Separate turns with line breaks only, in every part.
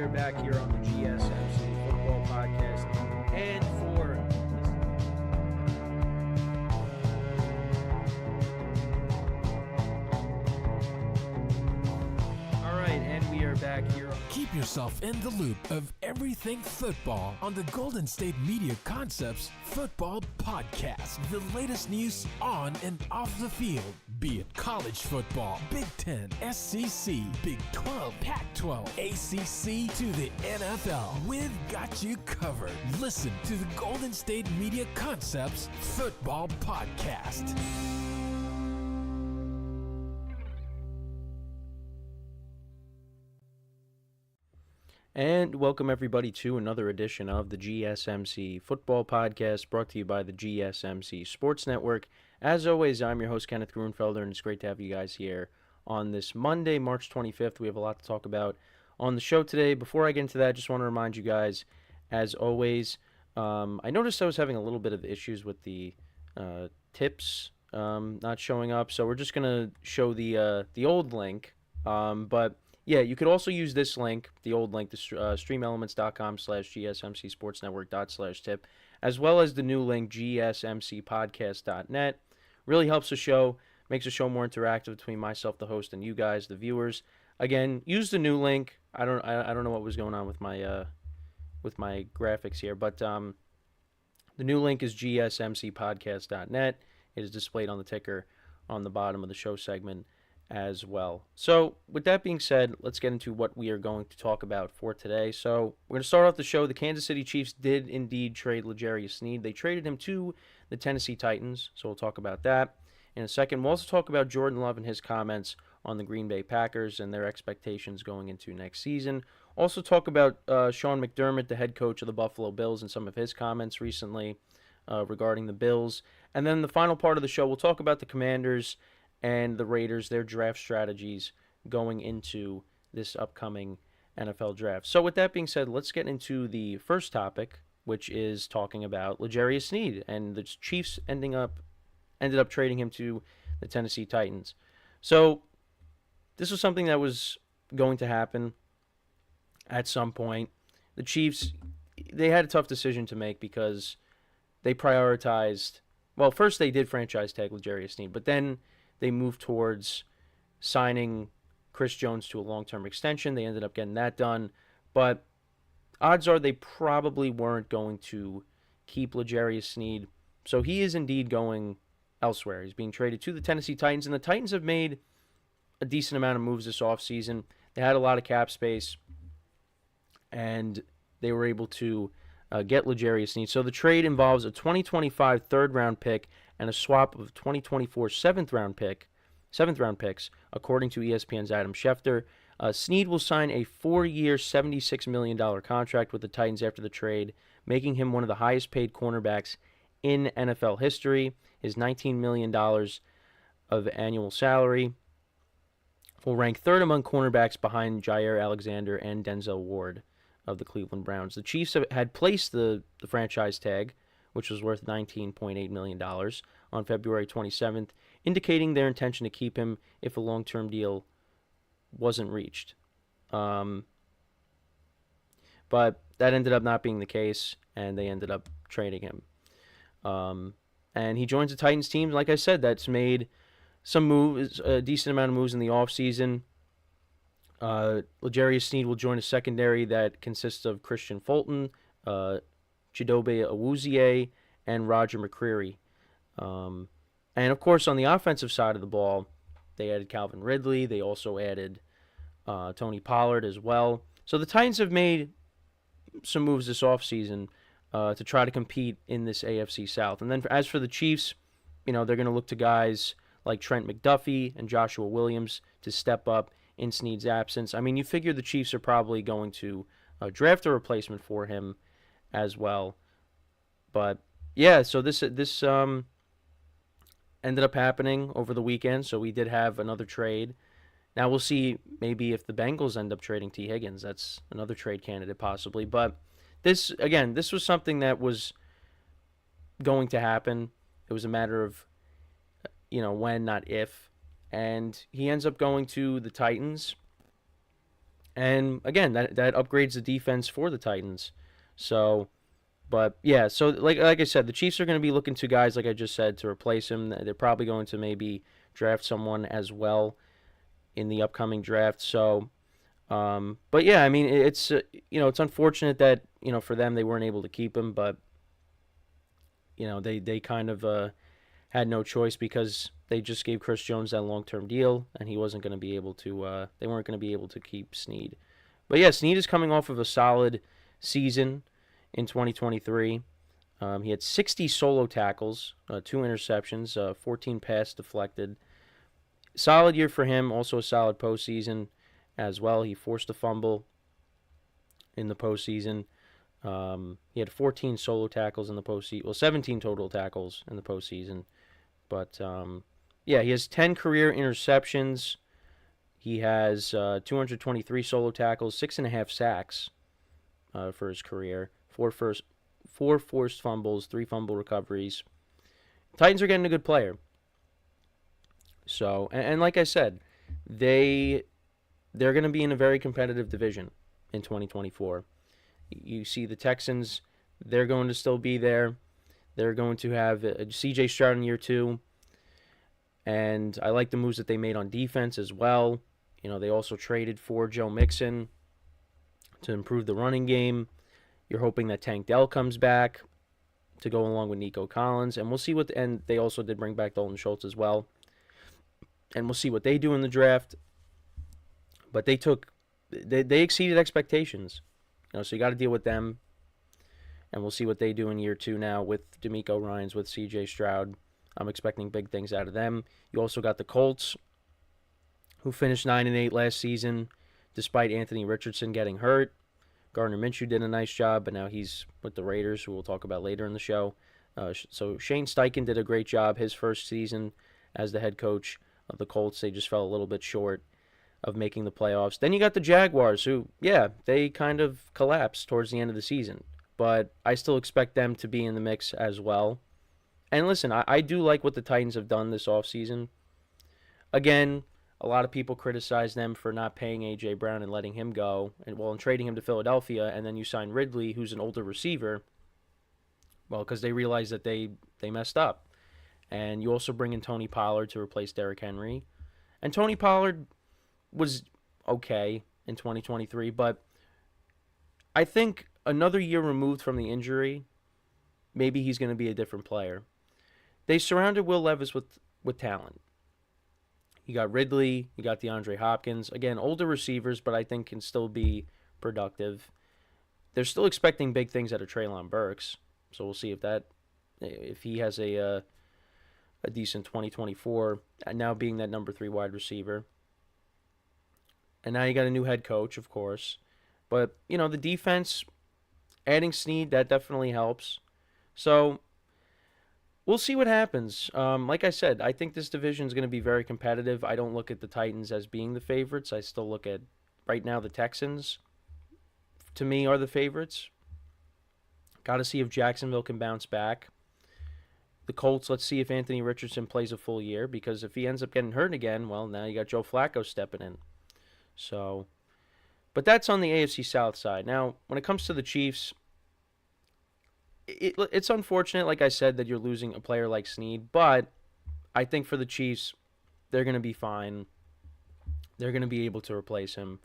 are back here on the GSMC Football Podcast. And for we are back here.
Keep yourself in the loop of everything football on the Golden State Media Concepts Football Podcast. The latest news on and off the field, be it college football, Big Ten, SEC, Big 12, Pac-12, ACC to the NFL. We've got you covered. Listen to the Golden State Media Concepts Football Podcast.
And welcome everybody to another edition of the GSMC Football Podcast, brought to you by the GSMC Sports Network. As always, I'm your host, Kenneth Grunfelder, and it's great to have you guys here on this Monday, March 25th. We have a lot to talk about on the show today. Before I get into that, I just want to remind you guys, as always, I noticed I was having a little bit of issues with the tips not showing up, so we're just going to show the old link, but yeah, you could also use this link, the old link, the streamelements.com/GSMCSportsNetwork./tip, as well as the new link, GSMCpodcast.net. Really helps the show, makes the show more interactive between myself, the host, and you guys, the viewers. Again, use the new link. I don't know what was going on with my graphics here, but the new link is GSMCpodcast.net. It is displayed on the ticker on the bottom of the show segment as well. So with that being said, let's get into what we are going to talk about for today. So we're going to start off the show. The Kansas City Chiefs did indeed trade L'Jarius Sneed. They traded him to the Tennessee Titans, so we'll talk about that in a second. We'll also talk about Jordan Love and his comments on the Green Bay Packers and their expectations going into next season. Also talk about Sean McDermott, the head coach of the Buffalo Bills, and some of his comments recently regarding the Bills. And then the final part of the show, we'll talk about the Commanders and the Raiders, their draft strategies going into this upcoming NFL draft. So with that being said, let's get into the first topic, which is talking about L'Jarius Sneed, and the Chiefs ended up trading him to the Tennessee Titans. So this was something that was going to happen at some point. The Chiefs, they had a tough decision to make because they prioritized, well, first they did franchise tag L'Jarius Sneed, but then they moved towards signing Chris Jones to a long-term extension. They ended up getting that done. But odds are they probably weren't going to keep L'Jarius Sneed. So he is indeed going elsewhere. He's being traded to the Tennessee Titans. And the Titans have made a decent amount of moves this offseason. They had a lot of cap space. And they were able to get L'Jarius Sneed. So the trade involves a 2025 third-round pick and a swap of 2024 seventh-round picks, according to ESPN's Adam Schefter. Sneed will sign a 4-year, $76 million contract with the Titans after the trade, making him one of the highest-paid cornerbacks in NFL history. His $19 million of annual salary will rank third among cornerbacks behind Jair Alexander and Denzel Ward of the Cleveland Browns. The Chiefs had placed the franchise tag, which was worth $19.8 million, on February 27th, indicating their intention to keep him if a long-term deal wasn't reached. But that ended up not being the case, and they ended up trading him. And he joins the Titans team, like I said, that's made some moves, a decent amount of moves in the offseason. L'Jarius Sneed will join a secondary that consists of Christian Fulton, Chidobe Awuzie, and Roger McCreary. And, of course, on the offensive side of the ball, they added Calvin Ridley. They also added Tony Pollard as well. So the Titans have made some moves this offseason to try to compete in this AFC South. And then as for the Chiefs, they're going to look to guys like Trent McDuffie and Joshua Williams to step up in Sneed's absence. I mean, you figure the Chiefs are probably going to draft a replacement for him as well. But yeah, so this ended up happening over the weekend. So we did have another trade. Now we'll see maybe if the Bengals end up trading T. Higgins. That's another trade candidate possibly. But this was something that was going to happen. It was a matter of, when, not if. And he ends up going to the Titans. And again, that upgrades the defense for the Titans. So, but yeah, so like I said, the Chiefs are going to be looking to guys, like I just said, to replace him. They're probably going to maybe draft someone as well in the upcoming draft. So, but yeah, I mean, it's it's unfortunate that for them they weren't able to keep him, but they kind of had no choice because they just gave Chris Jones that long-term deal, and he wasn't going to be able to. They weren't going to be able to keep Sneed. But yeah, Sneed is coming off of a solid season in 2023. He had 60 solo tackles, 2 interceptions, 14 pass deflected. Solid year for him. Also a solid postseason as well. He forced a fumble in the postseason. He had 14 solo tackles in the postseason. Well, 17 total tackles in the postseason. But yeah, he has 10 career interceptions. He has 223 solo tackles, 6.5 sacks for his career, 4 forced fumbles, 3 fumble recoveries. Titans are getting a good player. So, and like I said, they're going to be in a very competitive division in 2024. You see the Texans, they're going to still be there. They're going to have C.J. Stroud in year 2. And I like the moves that they made on defense as well. They also traded for Joe Mixon to improve the running game. You're hoping that Tank Dell comes back to go along with Nico Collins. And we'll see and they also did bring back Dalton Schultz as well. And we'll see what they do in the draft. But they exceeded expectations. So you got to deal with them. And we'll see what they do in year 2 now with D'Amico Ryans, with C.J. Stroud. I'm expecting big things out of them. You also got the Colts, who finished 9-8 last season, despite Anthony Richardson getting hurt. Gardner Minshew did a nice job, but now he's with the Raiders, who we'll talk about later in the show. So Shane Steichen did a great job his first season as the head coach of the Colts. They just fell a little bit short of making the playoffs. Then you got the Jaguars, who, yeah, they kind of collapsed towards the end of the season. But I still expect them to be in the mix as well. And listen, I do like what the Titans have done this offseason. Again, a lot of people criticize them for not paying A.J. Brown and letting him go, and trading him to Philadelphia, and then you sign Ridley, who's an older receiver, because they realized that they messed up. And you also bring in Tony Pollard to replace Derrick Henry. And Tony Pollard was okay in 2023, but I think another year removed from the injury, maybe he's going to be a different player. They surrounded Will Levis with talent. You got Ridley, you got DeAndre Hopkins. Again, older receivers, but I think can still be productive. They're still expecting big things out of Treylon Burks, so we'll see if he has a decent 2024, now being that number 3 wide receiver. And now you got a new head coach, of course. But, the defense, adding Sneed, that definitely helps. So we'll see what happens. Like I said, I think this division is going to be very competitive. I don't look at the Titans as being the favorites. I still look at, right now, the Texans, to me, are the favorites. Got to see if Jacksonville can bounce back. The Colts, let's see if Anthony Richardson plays a full year, because if he ends up getting hurt again, well, now you got Joe Flacco stepping in. So, but that's on the AFC South side. Now, when it comes to the Chiefs, it's unfortunate, like I said, that you're losing a player like Sneed, but I think for the Chiefs, they're going to be fine. They're going to be able to replace him.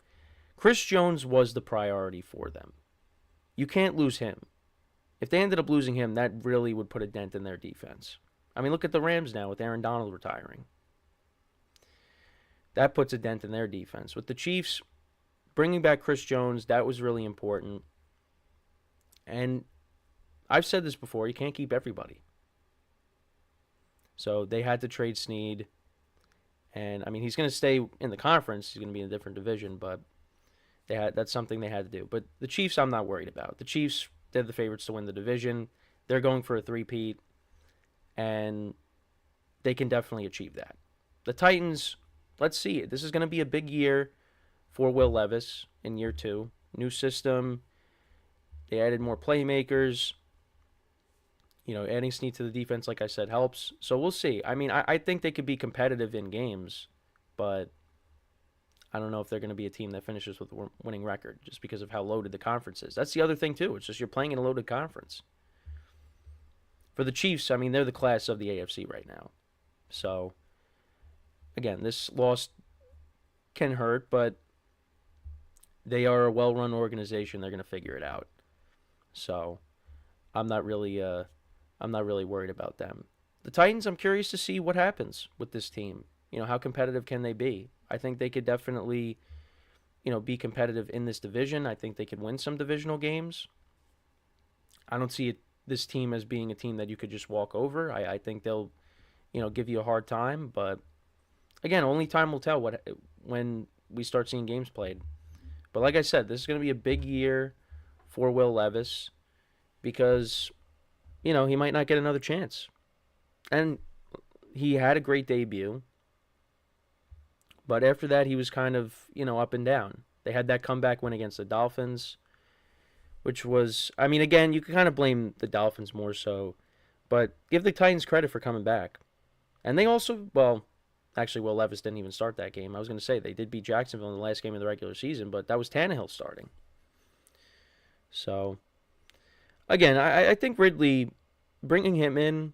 Chris Jones was the priority for them. You can't lose him. If they ended up losing him, that really would put a dent in their defense. I mean, look at the Rams now with Aaron Donald retiring. That puts a dent in their defense. With the Chiefs, bringing back Chris Jones, that was really important. And I've said this before, you can't keep everybody. So they had to trade Sneed. And, I mean, he's going to stay in the conference. He's going to be in a different division, but that's something they had to do. But the Chiefs, I'm not worried about. The Chiefs, they're the favorites to win the division. They're going for a three-peat, and they can definitely achieve that. The Titans, let's see it. This is going to be a big year for Will Levis in year 2. New system. They added more playmakers. Adding Sneed to the defense, like I said, helps. So we'll see. I mean, I think they could be competitive in games, but I don't know if they're going to be a team that finishes with a winning record just because of how loaded the conference is. That's the other thing, too. It's just you're playing in a loaded conference. For the Chiefs, I mean, they're the class of the AFC right now. So, again, this loss can hurt, but they are a well-run organization. They're going to figure it out. So, I'm not really worried about them. The Titans, I'm curious to see what happens with this team. You know, how competitive can they be? I think they could definitely, be competitive in this division. I think they could win some divisional games. I don't see this team as being a team that you could just walk over. I think they'll, give you a hard time. But, again, only time will tell when we start seeing games played. But like I said, this is going to be a big year for Will Levis because, he might not get another chance. And he had a great debut. But after that, he was kind of, up and down. They had that comeback win against the Dolphins, which was, again, you can kind of blame the Dolphins more so, but give the Titans credit for coming back. And they also, Will Levis didn't even start that game. I was going to say, they did beat Jacksonville in the last game of the regular season, but that was Tannehill starting. So, again, I think Ridley, bringing him in,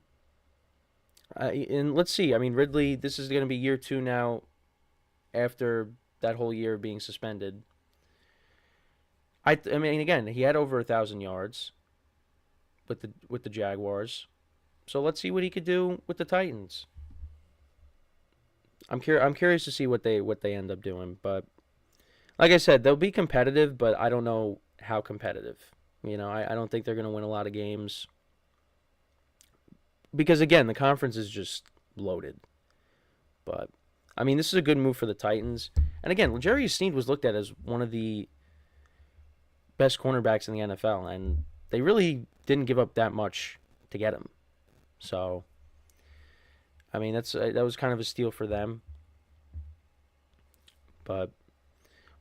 and let's see, Ridley, this is going to be year 2 now, after that whole year being suspended. Again, he had over 1,000 yards with the Jaguars. So let's see what he could do with the Titans. I'm curious to see what they end up doing, but like I said, they'll be competitive, but I don't know how competitive. I don't think they're going to win a lot of games because again, the conference is just loaded. But this is a good move for the Titans. And again, L'Jarius Sneed was looked at as one of the best cornerbacks in the NFL, and they really didn't give up that much to get him. So, that was kind of a steal for them. But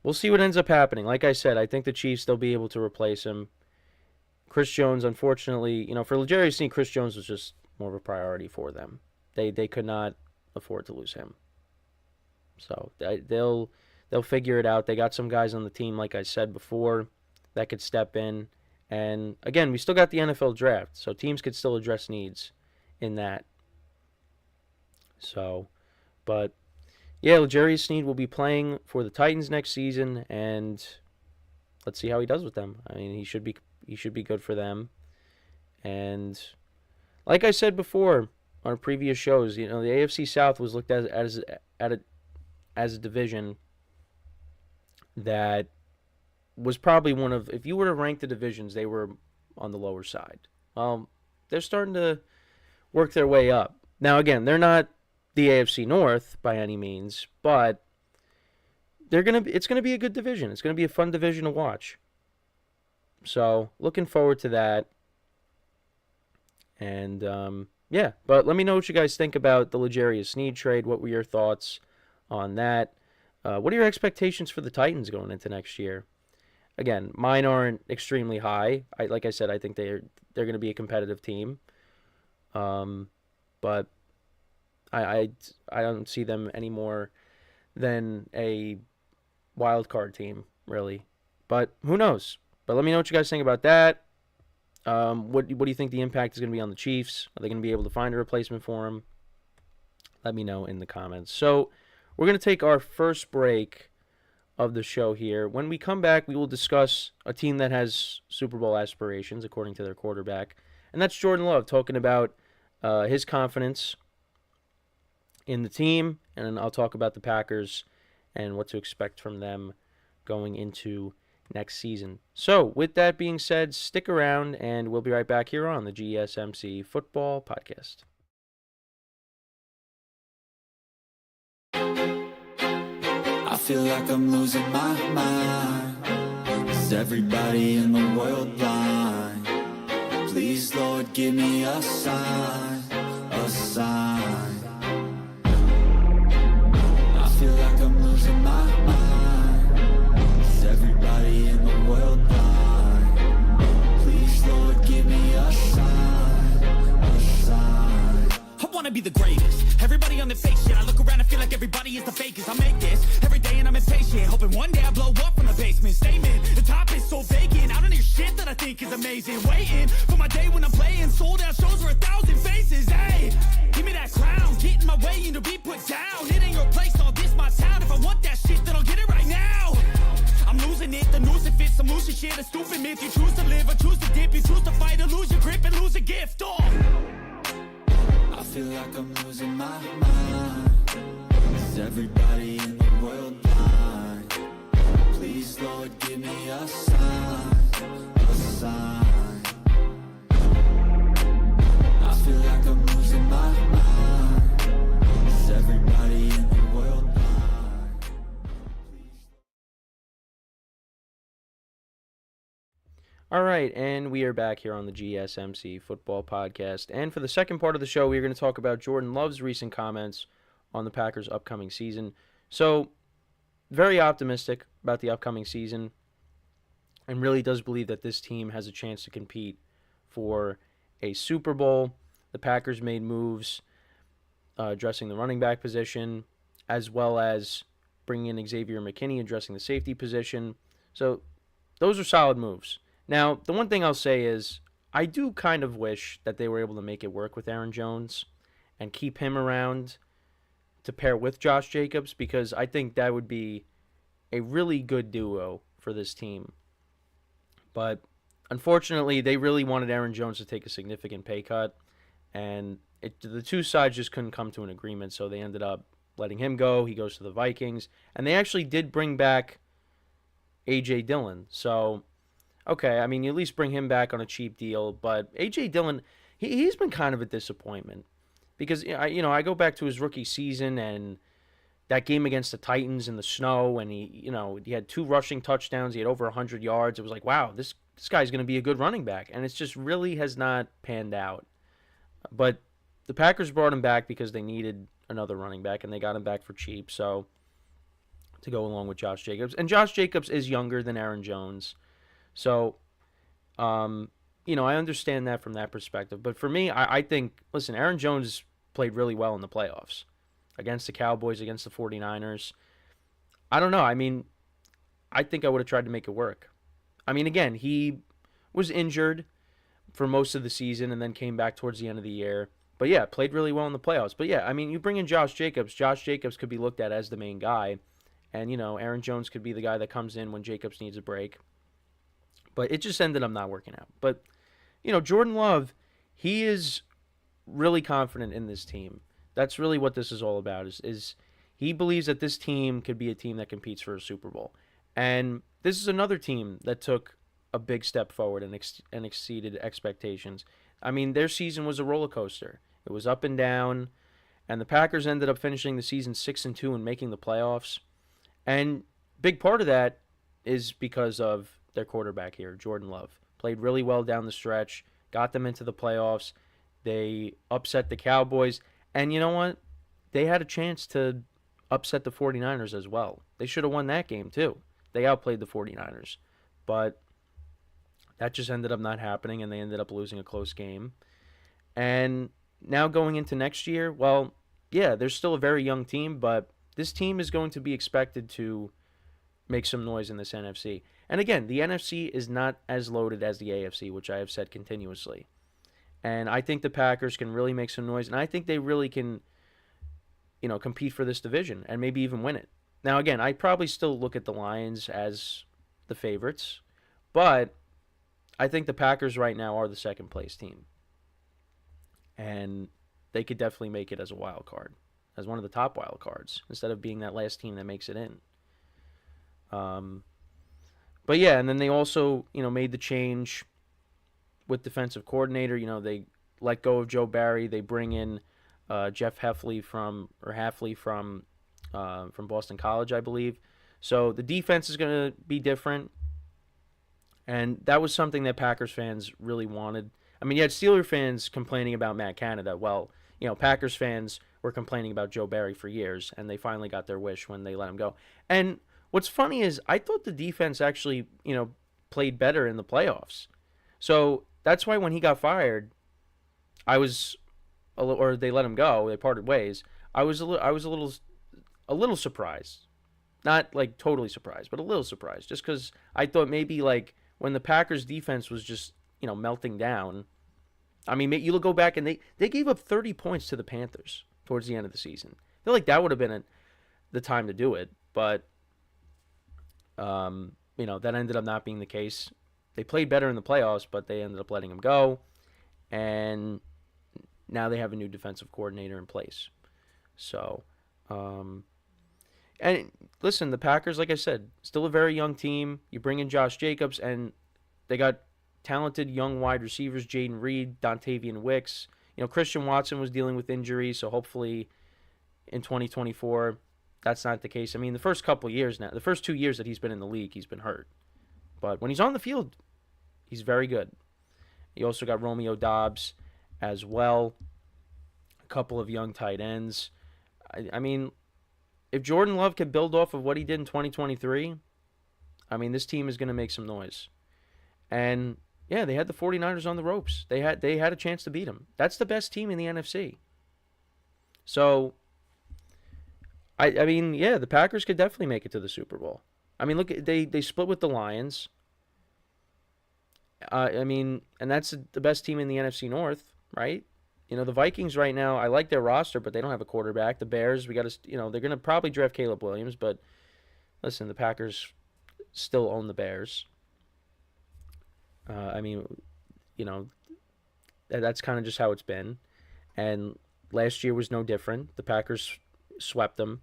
we'll see what ends up happening. Like I said, I think the Chiefs, they'll be able to replace him. Chris Jones, unfortunately, for L'Jarius Sneed, Chris Jones was just more of a priority for them. They could not afford to lose him. So they'll figure it out. They got some guys on the team, like I said before, that could step in. And again, we still got the NFL draft, so teams could still address needs in that. So, but yeah, L'Jarius Sneed will be playing for the Titans next season, and let's see how he does with them. He should be good for them. And like I said before on previous shows, the AFC South was looked at as a division that was probably one of, if you were to rank the divisions, they were on the lower side. They're starting to work their way up. Now, again, they're not the AFC North by any means, but it's gonna be a good division. It's gonna be a fun division to watch. So, looking forward to that. And yeah, but let me know what you guys think about the L'Jarius Sneed trade. What were your thoughts on that? What are your expectations for the Titans going into next year? Again, mine aren't extremely high. Like I said, I think they're going to be a competitive team. But I don't see them any more than a wild card team, really. But who knows? But let me know what you guys think about that. What do you think the impact is going to be on the Chiefs? Are they going to be able to find a replacement for him? Let me know in the comments. So we're going to take our first break of the show here. When we come back, we will discuss a team that has Super Bowl aspirations, according to their quarterback. And that's Jordan Love, talking about his confidence in the team. And I'll talk about the Packers and what to expect from them going into next season. So, with that being said, stick around, and we'll be right back here on the GSMC Football Podcast.
I feel like I'm losing my mind. Is everybody in the world blind? Please, Lord, give me a sign, a sign. I feel like I'm losing my mind. Is everybody in the world blind? Please, Lord, give me a sign, a sign.
I wanna be the greatest. Everybody on the fake shit. I look around and feel like everybody is the fakest. I make this every day and I'm imitation. Hoping one day I blow up from the basement. Statement, the top is so vacant. I don't hear shit that I think is amazing. Waiting for my day when I'm playing. Sold out shows for 1,000 faces. Hey, give me that crown. Get in my way and to be put down. It ain't your place, all this my town. If I want that shit, then I'll get it right now. I'm losing it, the noose it fits. I'm losing shit, a stupid myth. You choose to live or choose to dip. You choose to fight or lose your grip and lose a gift. Oh.
I feel like I'm losing my mind. Is everybody in the world blind? Please, Lord, give me a sign, a sign. I feel like I'm losing my mind. Is everybody in the world blind?
All right, and we are back here on the GSMC Football Podcast. And for the second part of the show, we're going to talk about Jordan Love's recent comments on the Packers' upcoming season. So, very optimistic about the upcoming season and really does believe that this team has a chance to compete for a Super Bowl. The Packers made moves addressing the running back position, as well as bringing in Xavier McKinney, addressing the safety position. So, those are solid moves. Now, the one thing I'll say is I do kind of wish that they were able to make it work with Aaron Jones and keep him around to pair with Josh Jacobs, because I think that would be a really good duo for this team. But unfortunately, they really wanted Aaron Jones to take a significant pay cut, and the two sides just couldn't come to an agreement, so they ended up letting him go. He goes to the Vikings, and they actually did bring back A.J. Dillon. So, okay, I mean, you at least bring him back on a cheap deal, but A.J. Dillon, he's been kind of a disappointment. Because, I go back to his rookie season and that game against the Titans in the snow, and he had 2 rushing touchdowns. He had over 100 yards. It was like, wow, this guy's going to be a good running back. And it just really has not panned out. But the Packers brought him back because they needed another running back, and they got him back for cheap. So, to go along with Josh Jacobs. And Josh Jacobs is younger than Aaron Jones. So, I understand that from that perspective. But for me, I think, listen, Aaron Jones played really well in the playoffs against the Cowboys, against the 49ers. I don't know. I mean, I think I would have tried to make it work. I mean, again, he was injured for most of the season and then came back towards the end of the year. But yeah, played really well in the playoffs. But yeah, I mean, you bring in Josh Jacobs. Josh Jacobs could be looked at as the main guy. And, Aaron Jones could be the guy that comes in when Jacobs needs a break. But it just ended up not working out. But, Jordan Love, he is really confident in this team. That's really what this is all about, is he believes that this team could be a team that competes for a Super Bowl. And this is another team that took a big step forward and exceeded expectations. I mean, their season was a roller coaster. It was up and down, and the Packers ended up finishing the season 6-2 and making the playoffs. And big part of that is because of their quarterback here, Jordan Love. Played really well down the stretch, got them into the playoffs. They upset the Cowboys. And you know what? They had a chance to upset the 49ers as well. They should have won that game too. They outplayed the 49ers. But that just ended up not happening, and they ended up losing a close game. And now going into next year, well, yeah, they're still a very young team, but this team is going to be expected to make some noise in this NFC. And again, the NFC is not as loaded as the AFC, which I have said continuously. And I think the Packers can really make some noise, and I think they really can, compete for this division and maybe even win it. Now, again, I probably still look at the Lions as the favorites, but I think the Packers right now are the second-place team. And they could definitely make it as a wild card, as one of the top wild cards, instead of being that last team that makes it in. But yeah, and then they also, made the change with defensive coordinator. They let go of Joe Barry. They bring in Jeff Hafley from Boston College, I believe. So the defense is going to be different. And that was something that Packers fans really wanted. I mean, you had Steelers fans complaining about Matt Canada. Well, Packers fans were complaining about Joe Barry for years, and they finally got their wish when they let him go. And what's funny is I thought the defense actually, played better in the playoffs. So that's why when he got fired, or they let him go, they parted ways. I was a little surprised Not like totally surprised, but a little surprised, just because I thought maybe like when the Packers defense was just, melting down. I mean, you go back and they gave up 30 points to the Panthers towards the end of the season. I feel like that would have been the time to do it, but that ended up not being the case. They played better in the playoffs, but they ended up letting them go, and now they have a new defensive coordinator in place. So, and listen, the Packers, like I said, still a very young team. You bring in Josh Jacobs, and they got talented young wide receivers, Jaden Reed, Dontavian Wicks. Christian Watson was dealing with injury, so hopefully in 2024 that's not the case. I mean, the first 2 years that he's been in the league, he's been hurt. But when he's on the field, he's very good. You also got Romeo Doubs as well, a couple of young tight ends. I mean, if Jordan Love can build off of what he did in 2023, I mean, this team is going to make some noise. And yeah, they had the 49ers on the ropes. They had a chance to beat them. That's the best team in the NFC. So, I mean, yeah, the Packers could definitely make it to the Super Bowl. I mean, look, they split with the Lions. I mean, and that's the best team in the NFC North, right? The Vikings right now, I like their roster, but they don't have a quarterback. The Bears, they're going to probably draft Caleb Williams, but listen, the Packers still own the Bears. I mean, that's kind of just how it's been. And last year was no different. The Packers swept them.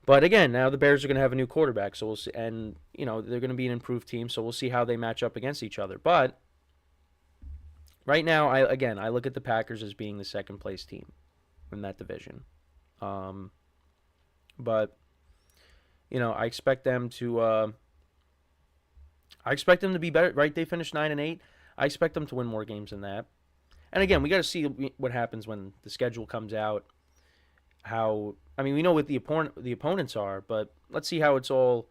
But again, now the Bears are going to have a new quarterback, so we'll see. And, they're going to be an improved team, so we'll see how they match up against each other. But right now, I look at the Packers as being the second place team in that division. But, I expect them to be better, right? They finished 9-8. I expect them to win more games than that. And again, we got to see what happens when the schedule comes out. We know what the opponents are, but let's see how it's all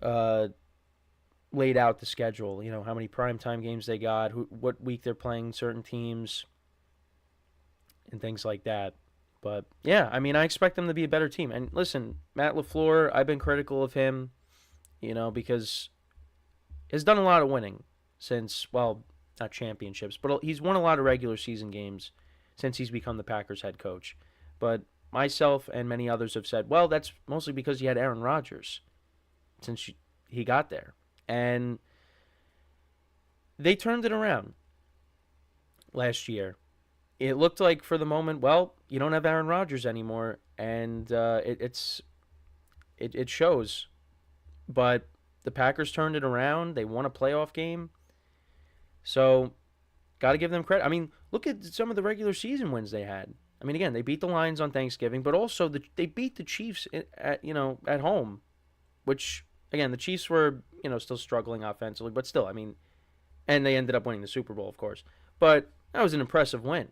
laid out, the schedule. How many primetime games they got, what week they're playing certain teams, and things like that. But yeah, I mean, I expect them to be a better team. And listen, Matt LaFleur, I've been critical of him, because he's done a lot of winning since, well, not championships, but he's won a lot of regular season games since he's become the Packers head coach. But myself and many others have said, well, that's mostly because he had Aaron Rodgers since he got there. And they turned it around last year. It looked like for the moment, well, you don't have Aaron Rodgers anymore, and it shows. But the Packers turned it around. They won a playoff game. So, got to give them credit. I mean, look at some of the regular season wins they had. I mean, again, they beat the Lions on Thanksgiving, but also they beat the Chiefs at home, which, again, the Chiefs were, still struggling offensively, but still, I mean, and they ended up winning the Super Bowl, of course. But that was an impressive win.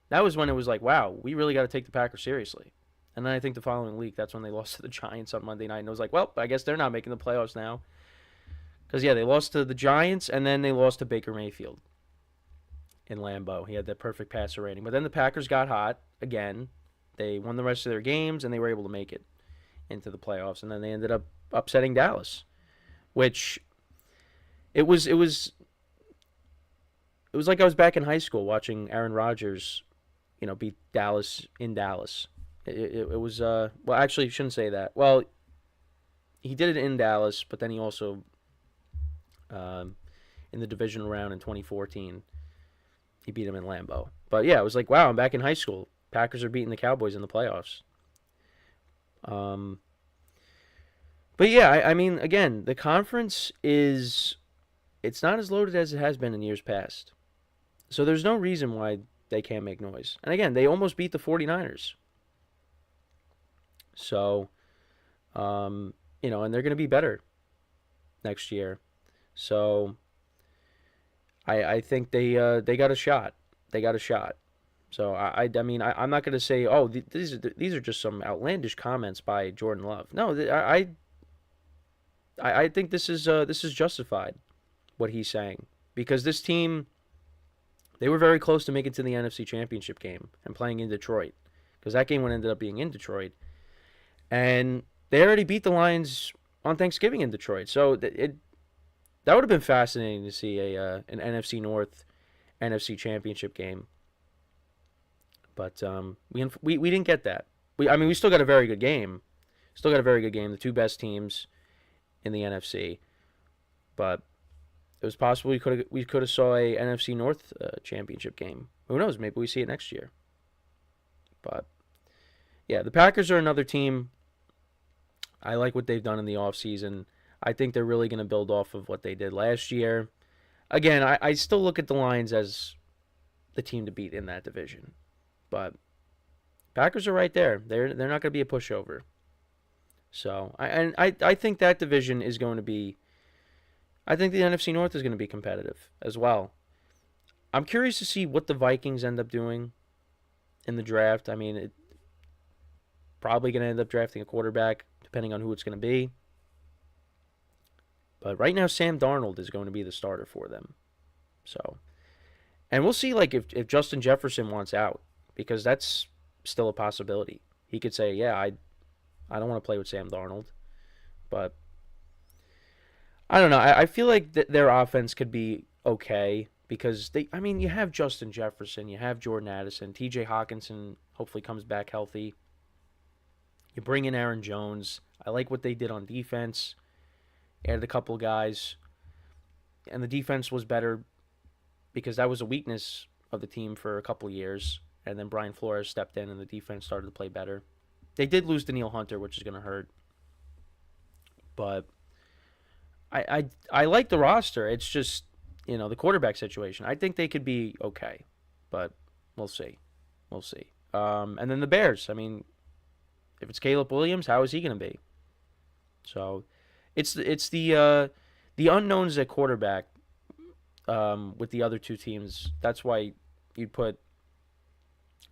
That was when it was like, wow, we really got to take the Packers seriously. And then I think the following week, that's when they lost to the Giants on Monday night, and it was like, well, I guess they're not making the playoffs now. Because, yeah, they lost to the Giants, and then they lost to Baker Mayfield in Lambeau. He had that perfect passer rating. But then the Packers got hot again. They won the rest of their games, and they were able to make it into the playoffs. And then they ended up upsetting Dallas, which it was like I was back in high school watching Aaron Rodgers, beat Dallas in Dallas. It was, well, actually, you shouldn't say that. Well, he did it in Dallas, but then he also, in the divisional round in 2014, he beat him in Lambeau. But yeah, it was like, wow, I'm back in high school. Packers are beating the Cowboys in the playoffs. But yeah, I mean, again, the conference it's not as loaded as it has been in years past. So there's no reason why they can't make noise. And again, they almost beat the 49ers. So, and they're going to be better next year. So, I think they got a shot. They got a shot. So I mean, I'm not going to say, oh, these are just some outlandish comments by Jordan Love. No, I think this is justified, what he's saying, because this team, they were very close to making it to the NFC Championship game and playing in Detroit, because that game would ended up being in Detroit. And they already beat the Lions on Thanksgiving in Detroit. So that would have been fascinating to see an NFC North, NFC Championship game. But we didn't get that. We still got a very good game. The two best teams in the NFC. But it was possible we could have saw a NFC North championship game. Who knows? Maybe we see it next year. But yeah, the Packers are another team. I like what they've done in the offseason. I think they're really going to build off of what they did last year. Again, I still look at the Lions as the team to beat in that division. But Packers are right there. They're not going to be a pushover. So I think that division is going to be. I think the NFC North is going to be competitive as well. I'm curious to see what the Vikings end up doing in the draft. I mean, probably going to end up drafting a quarterback, depending on who it's going to be. But right now, Sam Darnold is going to be the starter for them. So, and we'll see if Justin Jefferson wants out, because that's still a possibility. He could say, yeah, I don't want to play with Sam Darnold. But I don't know. I feel like their offense could be okay because you have Justin Jefferson, you have Jordan Addison, TJ Hawkinson hopefully comes back healthy. You bring in Aaron Jones. I like what they did on defense. Added a couple of guys. And the defense was better because that was a weakness of the team for a couple of years. And then Brian Flores stepped in and the defense started to play better. They did lose Danielle Hunter, which is going to hurt. But I like the roster. It's just, the quarterback situation. I think they could be okay. But we'll see. And then the Bears. I mean, if it's Caleb Williams, how is he going to be? So it's the unknowns at quarterback with the other two teams. That's why you'd put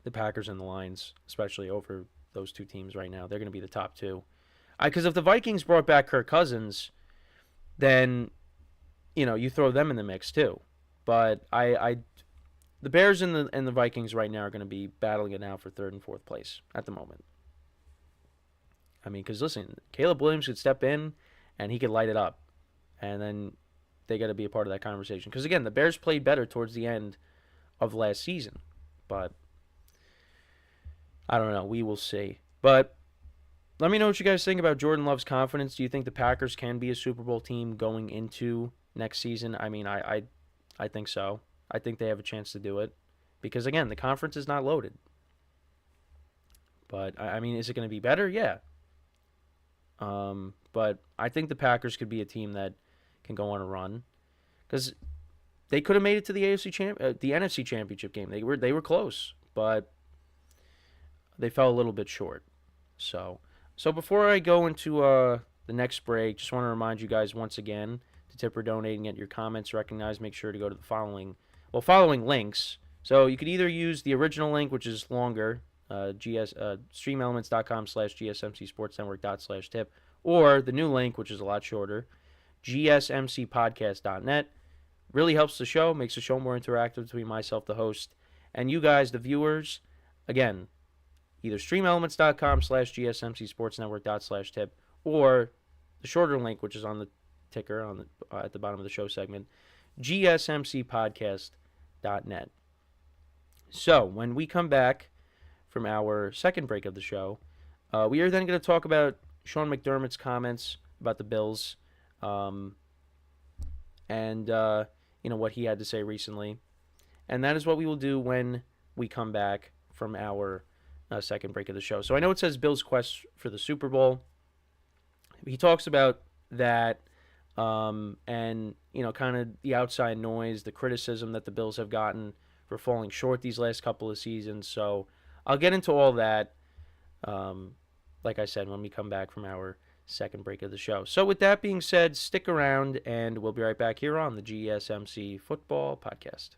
the Packers and the Lions, especially over those two teams right now. They're going to be the top two. Because if the Vikings brought back Kirk Cousins, then you throw them in the mix too. But the Bears and the Vikings right now are going to be battling it now for third and fourth place at the moment. I mean, because listen, Caleb Williams could step in and he could light it up, and then they got to be a part of that conversation. Because again, the Bears played better towards the end of last season, but I don't know. We will see. But let me know what you guys think about Jordan Love's confidence. Do you think the Packers can be a Super Bowl team going into next season? I mean, I think so. I think they have a chance to do it. Because, again, the conference is not loaded. But, I mean, is it going to be better? Yeah. But I think the Packers could be a team that can go on a run. Because they could have made it to the NFC Championship game. They were close. But they fell a little bit short. So before I go into the next break, just want to remind you guys once again to tip or donate and get your comments recognized. Make sure to go to the following links. So you could either use the original link, which is longer, streamelements.com/GSMCSportsNetwork./tip, or the new link, which is a lot shorter, GSMCpodcast.net. Really helps the show, makes the show more interactive between myself, the host, and you guys, the viewers. Again, either streamelements.com/GSMCSportsNetwork./tip or the shorter link, which is on the ticker at the bottom of the show segment, GSMCpodcast.net. So when we come back from our second break of the show, we are then going to talk about Sean McDermott's comments about the Bills, and what he had to say recently, and that is what we will do when we come back from our second break of the show. So I know it says Bills quest for the Super Bowl. He talks about that, and kind of the outside noise, the criticism that the Bills have gotten for falling short these last couple of seasons. So I'll get into all that, like I said, when we come back from our second break of the show. So with that being said, stick around, and we'll be right back here on the GSMC Football Podcast.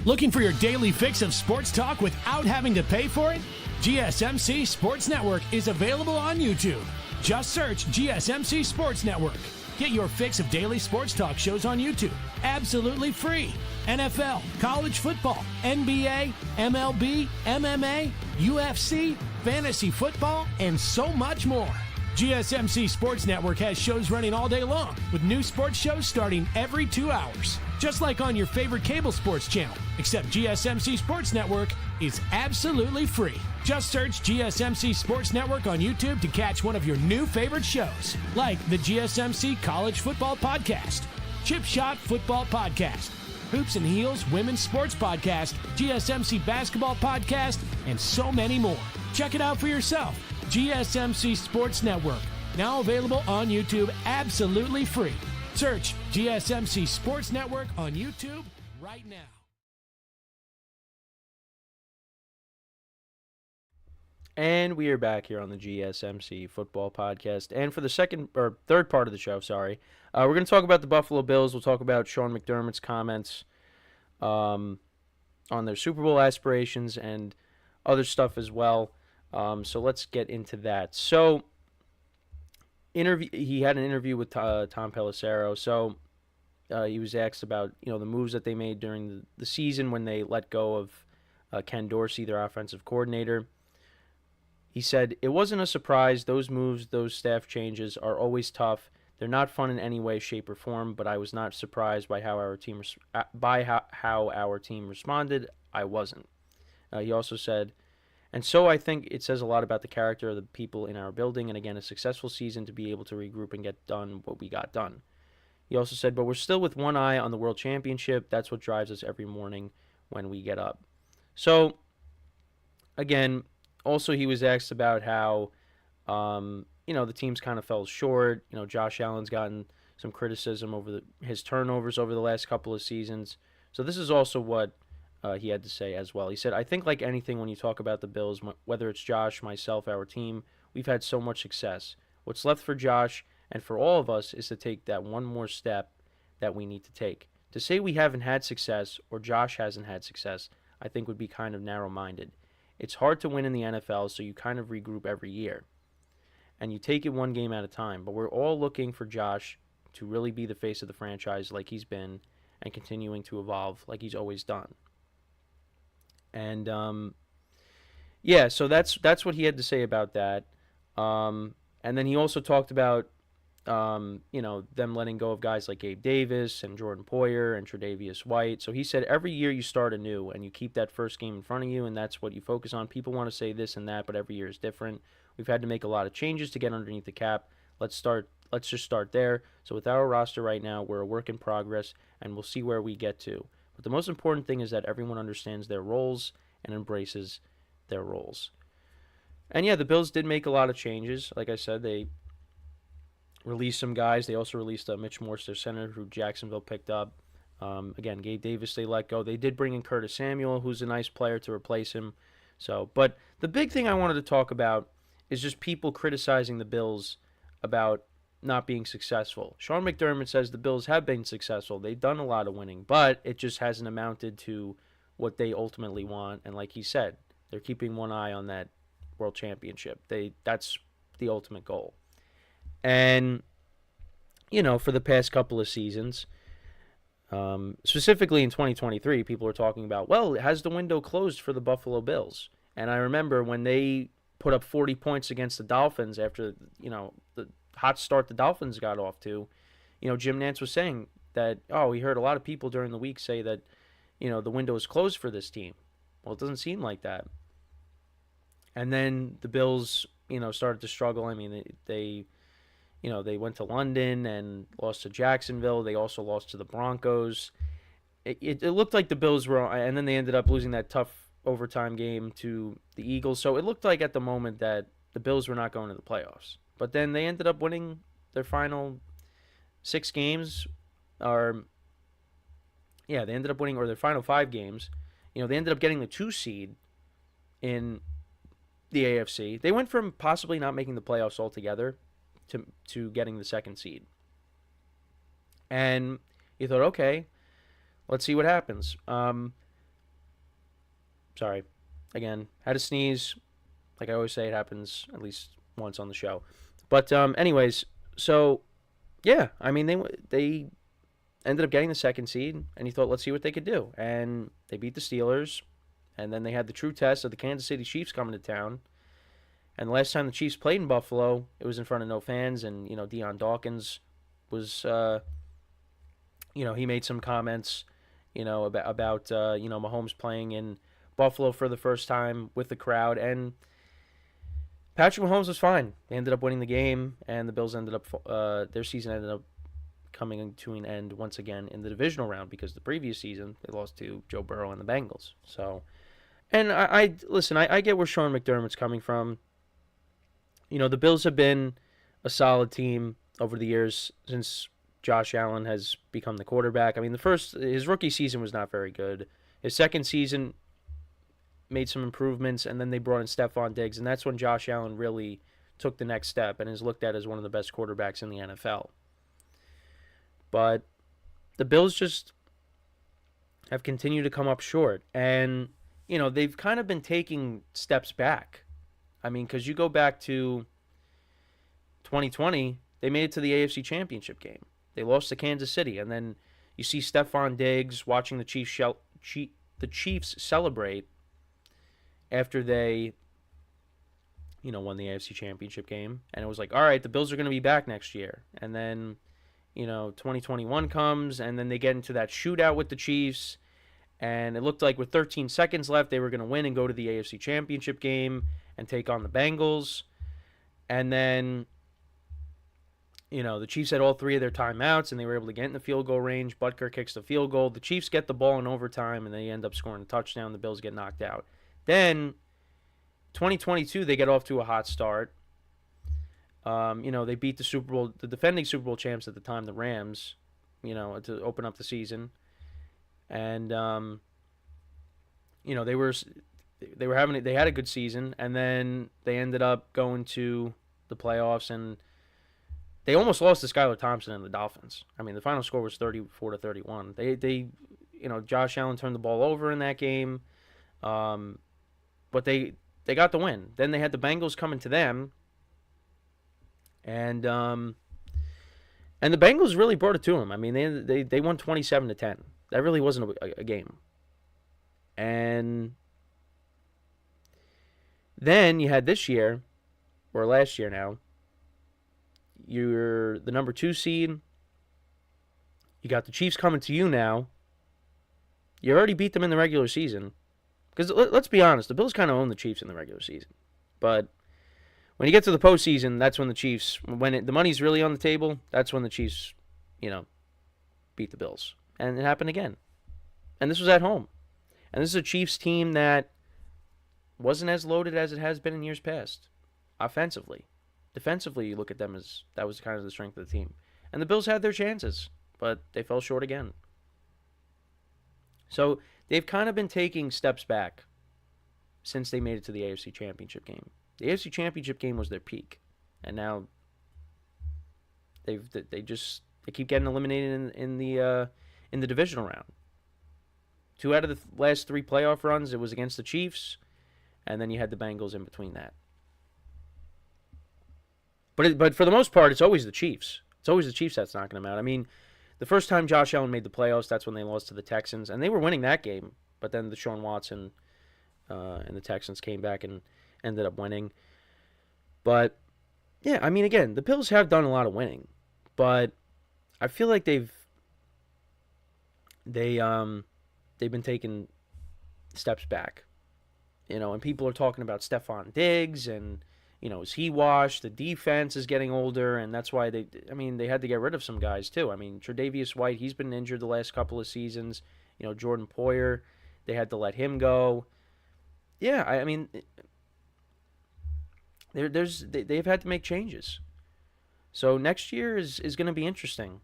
Looking for your daily fix of sports talk without having to pay for it? GSMC Sports Network is available on YouTube. Just search GSMC Sports Network.
Get your fix of daily sports talk shows on YouTube, absolutely free. NFL, college football, NBA, MLB, MMA, UFC, fantasy football, and so much more. GSMC Sports Network has shows running all day long, with new sports shows starting every 2 hours. Just like on your favorite cable sports channel, except GSMC Sports Network is absolutely free. Just search GSMC Sports Network on YouTube to catch one of your new favorite shows, like the GSMC College Football Podcast, Chip Shot Football Podcast, Hoops and Heels Women's Sports Podcast, GSMC Basketball Podcast, and so many more. Check it out for yourself. GSMC Sports Network, now available on YouTube absolutely free. Search GSMC Sports Network on YouTube right now.
And we are back here on the GSMC Football Podcast. And for the third part of the show, we're going to talk about the Buffalo Bills. We'll talk about Sean McDermott's comments on their Super Bowl aspirations and other stuff as well. So let's get into that. So he had an interview with Tom Pelissero. So he was asked about the moves that they made during the season when they let go of Ken Dorsey, their offensive coordinator. He said, "It wasn't a surprise. Those moves, those staff changes are always tough. They're not fun in any way, shape, or form, but I was not surprised by how our team responded. I wasn't." He also said, "And so I think it says a lot about the character of the people in our building, and again, a successful season to be able to regroup and get done what we got done." He also said, "But we're still with one eye on the World Championship. That's what drives us every morning when we get up." So, again, also he was asked about how, the teams kind of fell short. Josh Allen's gotten some criticism over his turnovers over the last couple of seasons. So this is also what he had to say as well. He said, "I think like anything when you talk about the Bills, whether it's Josh, myself, our team, we've had so much success. What's left for Josh and for all of us is to take that one more step that we need to take. To say we haven't had success or Josh hasn't had success, I think would be kind of narrow-minded. It's hard to win in the NFL, so you kind of regroup every year. And you take it one game at a time. But we're all looking for Josh to really be the face of the franchise like he's been and continuing to evolve like he's always done." And, so that's what he had to say about that. And then he also talked about, them letting go of guys like Gabe Davis and Jordan Poyer and Tre'Davious White. So he said every year you start anew and you keep that first game in front of you, and that's what you focus on. People want to say this and that, but every year is different. We've had to make a lot of changes to get underneath the cap. Let's just start there. So with our roster right now, we're a work in progress, and we'll see where we get to. But the most important thing is that everyone understands their roles and embraces their roles." And the Bills did make a lot of changes. Like I said, they released some guys. They also released Mitch Morse, their center, who Jacksonville picked up. Again, Gabe Davis they let go. They did bring in Curtis Samuel, who's a nice player, to replace him. But the big thing I wanted to talk about is just people criticizing the Bills about not being successful. Sean McDermott says the Bills have been successful. They've done a lot of winning, but it just hasn't amounted to what they ultimately want. And like he said, they're keeping one eye on that World Championship. That's the ultimate goal. And, for the past couple of seasons, specifically in 2023, people are talking about, well, has the window closed for the Buffalo Bills? And I remember when they put up 40 points against the Dolphins after, the hot start the Dolphins got off to, Jim Nantz was saying that, he heard a lot of people during the week say that, the window is closed for this team. Well, it doesn't seem like that. And then the Bills, started to struggle. I mean, they went to London and lost to Jacksonville. They also lost to the Broncos. It looked like the Bills were, and then they ended up losing that tough overtime game to the Eagles. So it looked like at the moment that the Bills were not going to the playoffs. But then they ended up winning their final 6 games, they ended up winning, or their final 5 games. They ended up getting the 2 seed in the AFC. They went from possibly not making the playoffs altogether to getting the 2nd seed. And you thought, okay, let's see what happens. Sorry. Again, had a sneeze. Like I always say, it happens at least once on the show. But anyways, so, Yeah, I mean, they ended up getting the second seed, and he thought, let's see what they could do. And they beat the Steelers, and then they had the true test of the Kansas City Chiefs coming to town. And the last time the Chiefs played in Buffalo, it was in front of no fans, and, Deion Dawkins was, he made some comments, about Mahomes playing in Buffalo for the first time with the crowd, and Patrick Mahomes was fine. They ended up winning the game, and the Bills ended up, their season ended up coming to an end once again in the divisional round, because the previous season they lost to Joe Burrow and the Bengals. So, and I get where Sean McDermott's coming from. The Bills have been a solid team over the years since Josh Allen has become the quarterback. I mean, his rookie season was not very good. His second season made some improvements, and then they brought in Stephon Diggs, and that's when Josh Allen really took the next step and is looked at as one of the best quarterbacks in the NFL. But the Bills just have continued to come up short, and they've kind of been taking steps back. I mean, because you go back to 2020, they made it to the AFC Championship game. They lost to Kansas City, and then you see Stephon Diggs watching the Chiefs celebrate after they, won the AFC Championship game, and it was like, all right, the Bills are going to be back next year. And then, 2021 comes, and then they get into that shootout with the Chiefs, and it looked like with 13 seconds left, they were going to win and go to the AFC Championship game and take on the Bengals. And then, the Chiefs had all three of their timeouts, and they were able to get in the field goal range. Butker kicks the field goal. The Chiefs get the ball in overtime, and they end up scoring a touchdown. The Bills get knocked out. Then, 2022, they get off to a hot start. They beat the defending Super Bowl champs at the time, the Rams, to open up the season. And, they had a good season, and then they ended up going to the playoffs, and they almost lost to Skylar Thompson and the Dolphins. I mean, the final score was 34-31. They Josh Allen turned the ball over in that game, but they got the win. Then they had the Bengals coming to them, and the Bengals really brought it to them. I mean, they won 27-10. That really wasn't a game. And then you had this year, or last year now, you're the number 2 seed. You got the Chiefs coming to you now. You already beat them in the regular season. Because let's be honest, the Bills kind of own the Chiefs in the regular season. But when you get to the postseason, that's when the Chiefs, the money's really on the table, that's when the Chiefs, beat the Bills. And it happened again. And this was at home. And this is a Chiefs team that wasn't as loaded as it has been in years past, offensively. Defensively, you look at them as that was kind of the strength of the team. And the Bills had their chances, but they fell short again. So they've kind of been taking steps back since they made it to the AFC Championship game. The AFC Championship game was their peak, and now they keep getting eliminated in the divisional round. 2 out of the last 3 playoff runs, it was against the Chiefs, and then you had the Bengals in between that. But for the most part, it's always the Chiefs. It's always the Chiefs that's knocking them out. I mean, the first time Josh Allen made the playoffs, that's when they lost to the Texans, and they were winning that game. But then Deshaun Watson and the Texans came back and ended up winning. But yeah, I mean, again, the Bills have done a lot of winning, but I feel like they've been taking steps back. And people are talking about Stephon Diggs and, is he washed? The defense is getting older, and that's why they had to get rid of some guys too. I mean, Tre'Davious White, he's been injured the last couple of seasons. Jordan Poyer, they had to let him go. Yeah, I mean, they've had to make changes. So next year is going to be interesting.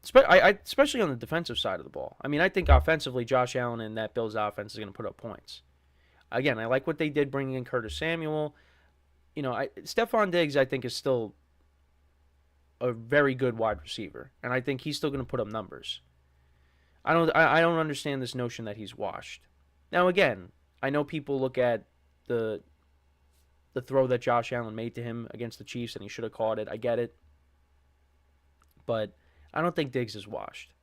Especially on the defensive side of the ball. I mean, I think offensively, Josh Allen and that Bills offense is going to put up points. Again, I like what they did bringing in Curtis Samuel. Stephon Diggs, I think, is still a very good wide receiver, and I think he's still going to put up numbers. I don't understand this notion that he's washed. Now, again, I know people look at the throw that Josh Allen made to him against the Chiefs, and he should have caught it. I get it. But I don't think Diggs is washed.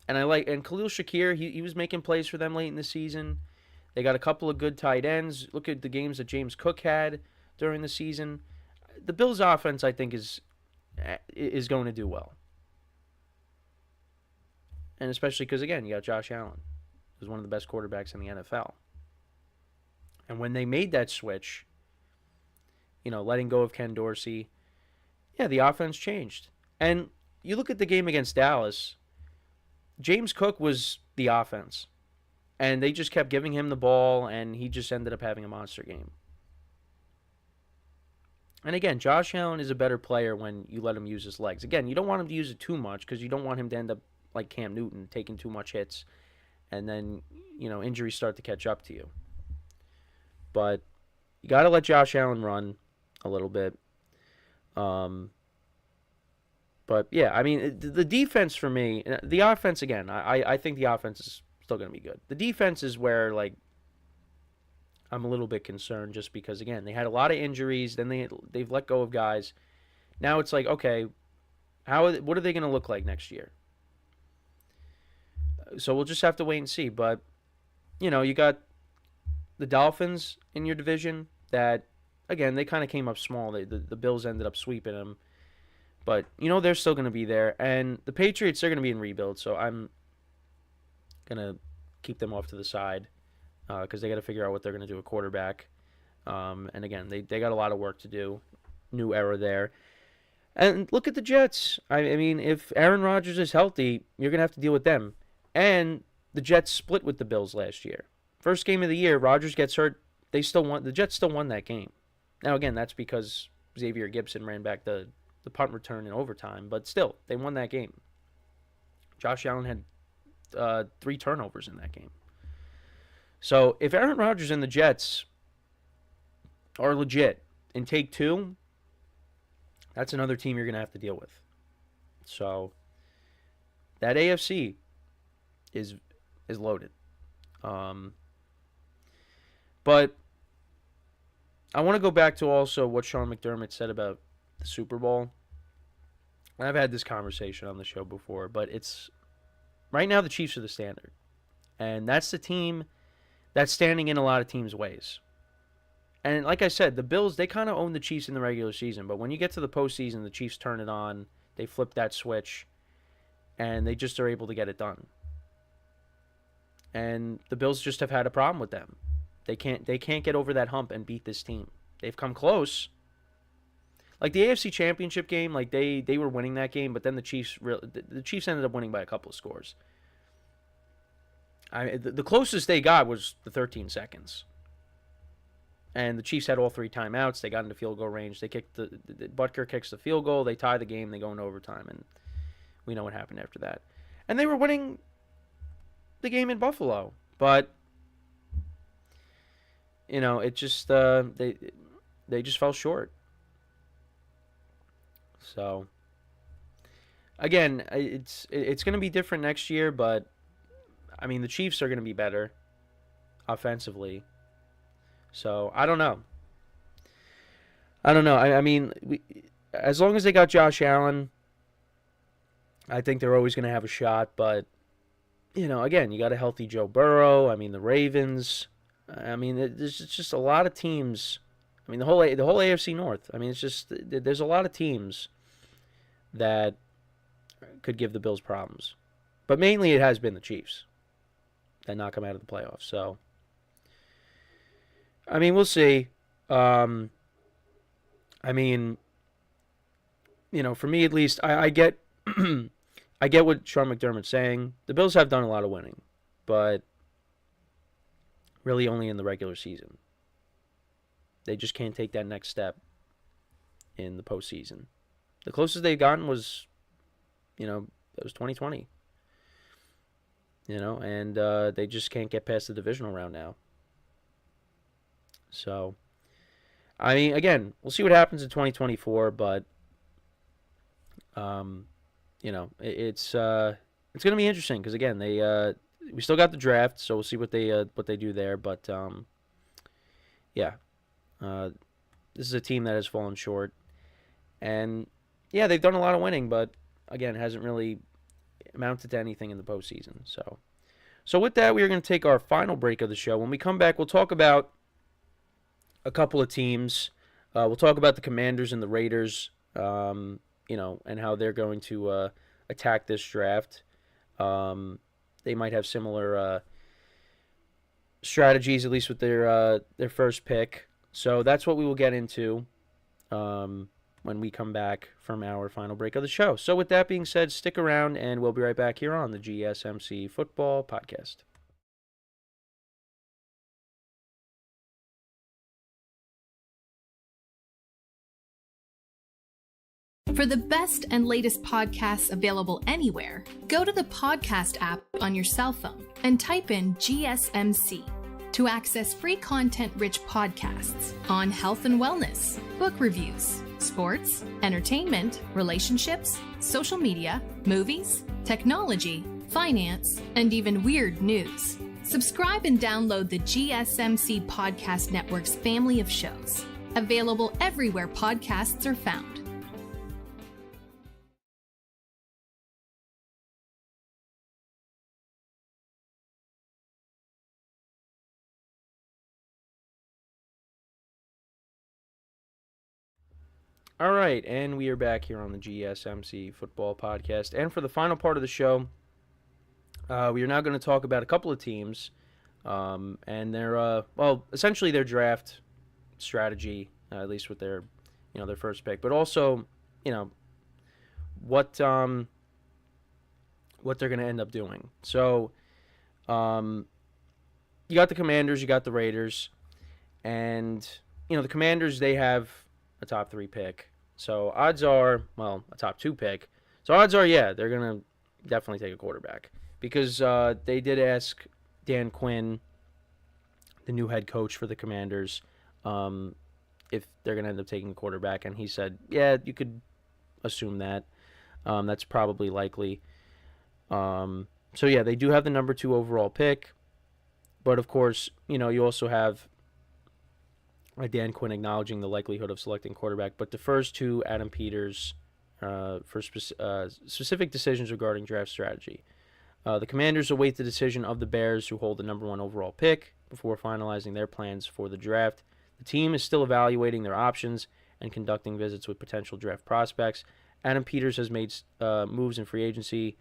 And Khalil Shakir, he was making plays for them late in the season. They got a couple of good tight ends. Look at the games that James Cook had during the season. The Bills' offense, I think, is going to do well. And especially because, again, you got Josh Allen, who's one of the best quarterbacks in the NFL. And when they made that switch, letting go of Ken Dorsey, the offense changed. And you look at the game against Dallas, James Cook was the offense. And they just kept giving him the ball, and he just ended up having a monster game. And again, Josh Allen is a better player when you let him use his legs. Again, you don't want him to use it too much because you don't want him to end up like Cam Newton, taking too much hits, and then, injuries start to catch up to you. But you got to let Josh Allen run a little bit. But, yeah, I mean, the defense for me, the offense, again, I think the offense is still going to be good. The defense is where, I'm a little bit concerned just because, again, they had a lot of injuries. Then they've let go of guys. Now it's like, okay, what are they going to look like next year? So we'll just have to wait and see. But, you got the Dolphins in your division that, again, they kind of came up small. The Bills ended up sweeping them. But, they're still going to be there. And the Patriots, they're going to be in rebuild. So I'm going to keep them off to the side because they got to figure out what they're going to do at quarterback. And, again, they got a lot of work to do. New era there. And look at the Jets. I mean, if Aaron Rodgers is healthy, you're going to have to deal with them. And the Jets split with the Bills last year. First game of the year, Rodgers gets hurt. The Jets still won that game. Now, again, that's because Xavier Gibson ran back the punt return in overtime. But still, they won that game. Josh Allen had 3 turnovers in that game. So if Aaron Rodgers and the Jets are legit in take 2, that's another team you're going to have to deal with. So that AFC is loaded. But I want to go back to also what Sean McDermott said about the Super Bowl. And I've had this conversation on the show before, but it's right now the Chiefs are the standard. And that's the team that's standing in a lot of teams' ways. And like I said, the Bills, they kind of own the Chiefs in the regular season. But when you get to the postseason, the Chiefs turn it on. They flip that switch. And they just are able to get it done. And the Bills just have had a problem with them. They can't get over that hump and beat this team. They've come close. Like the AFC Championship game, like they were winning that game, but then the Chiefs ended up winning by a couple of scores. The closest they got was the 13 seconds. And the Chiefs had all 3 timeouts. They got into field goal range. They kicked Butker kicks the field goal. They tie the game. They go into overtime, and we know what happened after that. And they were winning the game in Buffalo, but it just they just fell short. So again, it's going to be different next year, but I mean the Chiefs are going to be better offensively. So I don't know. I mean, as long as they got Josh Allen, I think they're always going to have a shot. But again, you got a healthy Joe Burrow. I mean, the Ravens. I mean, there's just a lot of teams. I mean, the whole AFC North. I mean, it's just there's a lot of teams that could give the Bills problems. But mainly it has been the Chiefs that knock them out of the playoffs. So, I mean, we'll see. I mean, for me at least, I get I get what Sean McDermott's saying. The Bills have done a lot of winning, but really only in the regular season. They just can't take that next step in the postseason. The closest they've gotten was, it was 2020. And they just can't get past the divisional round now. So, I mean, again, we'll see what happens in 2024, but, it's going to be interesting because, again, we still got the draft, so we'll see what they do there. But this is a team that has fallen short, and they've done a lot of winning, but again, hasn't really amounted to anything in the postseason. So with that, we are going to take our final break of the show. When we come back, we'll talk about a couple of teams. We'll talk about the Commanders and the Raiders, and how they're going to attack this draft. They might have similar strategies, at least with their first pick. So that's what we will get into when we come back from our final break of the show. So with that being said, stick around, and we'll be right back here on the GSMC Football Podcast.
For the best and latest podcasts available anywhere, go to the podcast app on your cell phone and type in GSMC to access free content-rich podcasts on health and wellness, book reviews, sports, entertainment, relationships, social media, movies, technology, finance, and even weird news. Subscribe and download the GSMC Podcast Network's family of shows, available everywhere podcasts are found.
All right, and we are back here on the GSMC Football Podcast. And for the final part of the show, we are now going to talk about a couple of teams and their, essentially their draft strategy, at least with their first pick, but also, what they're going to end up doing. So, you got the Commanders, you got the Raiders, and, the Commanders, they have a top 3 pick. So odds are, a top 2 pick. So odds are, they're going to definitely take a quarterback. Because they did ask Dan Quinn, the new head coach for the Commanders, if they're going to end up taking a quarterback. And he said, yeah, you could assume that. That's probably likely. They do have the number 2 overall pick. But, of course, you also have Dan Quinn acknowledging the likelihood of selecting quarterback, but defers to Adam Peters for specific decisions regarding draft strategy. The Commanders await the decision of the Bears, who hold the number 1 overall pick, before finalizing their plans for the draft. The team is still evaluating their options and conducting visits with potential draft prospects. Adam Peters has made moves in free agency.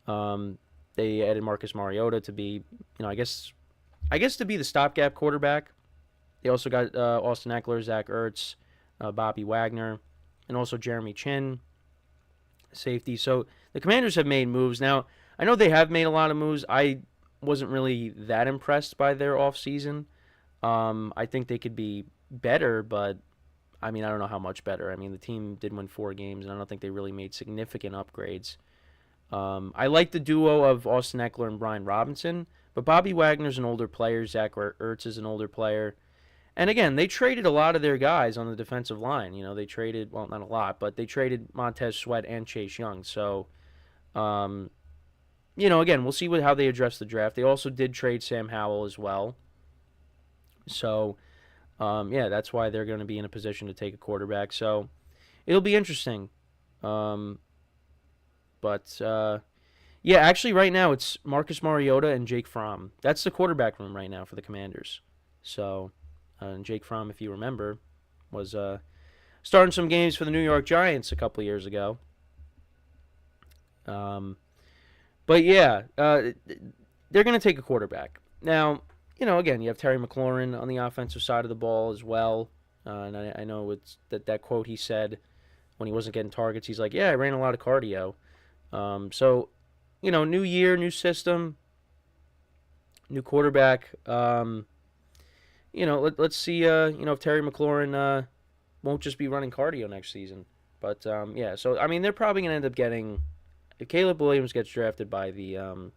They added Marcus Mariota to be, I guess to be the stopgap quarterback. They also got Austin Eckler, Zach Ertz, Bobby Wagner, and also Jeremy Chin, safety. So the Commanders have made moves. Now, I know they have made a lot of moves. I wasn't really that impressed by their offseason. I think they could be better, but, I don't know how much better. The team did win 4 games, and I don't think they really made significant upgrades. I like the duo of Austin Eckler and Brian Robinson, but Bobby Wagner's an older player. Zach Ertz is an older player. And again, they traded a lot of their guys on the defensive line. They traded, not a lot, but they traded Montez Sweat and Chase Young. So, again, we'll see how they address the draft. They also did trade Sam Howell as well. So, that's why they're going to be in a position to take a quarterback. So, it'll be interesting. Actually right now it's Marcus Mariota and Jake Fromm. That's the quarterback room right now for the Commanders. So... and Jake Fromm, if you remember, was starting some games for the New York Giants a couple of years ago. They're going to take a quarterback. Now, again, you have Terry McLaurin on the offensive side of the ball as well. And I know it's that quote he said when he wasn't getting targets. He's like, I ran a lot of cardio. New year, new system, new quarterback. Let's see, if Terry McLaurin won't just be running cardio next season. But, they're probably going to end up getting, if Caleb Williams gets drafted by the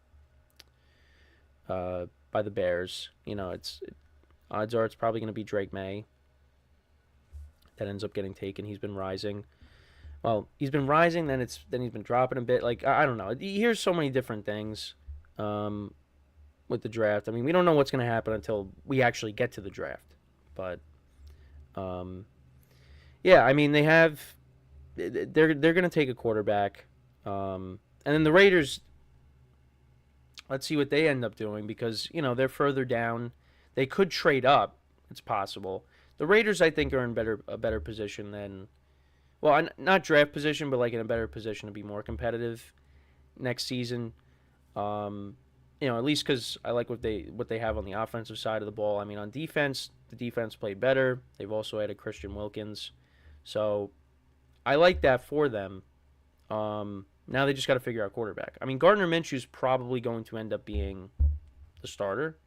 Bears, odds are it's probably going to be Drake May that ends up getting taken. He's been rising. Well, he's been rising, then he's been dropping a bit. I don't know. Here's so many different things. With the draft. We don't know what's going to happen until we actually get to the draft. But, they're going to take a quarterback. And then the Raiders, let's see what they end up doing because, they're further down. They could trade up. It's possible. The Raiders, I think, are in a better position than, well, not draft position, but like in a better position to be more competitive next season. At least because I like what they have on the offensive side of the ball. I mean, on defense, the defense played better. They've also added Christian Wilkins. So I like that for them. Now they just got to figure out quarterback. I mean, Gardner Minshew's probably going to end up being the starter.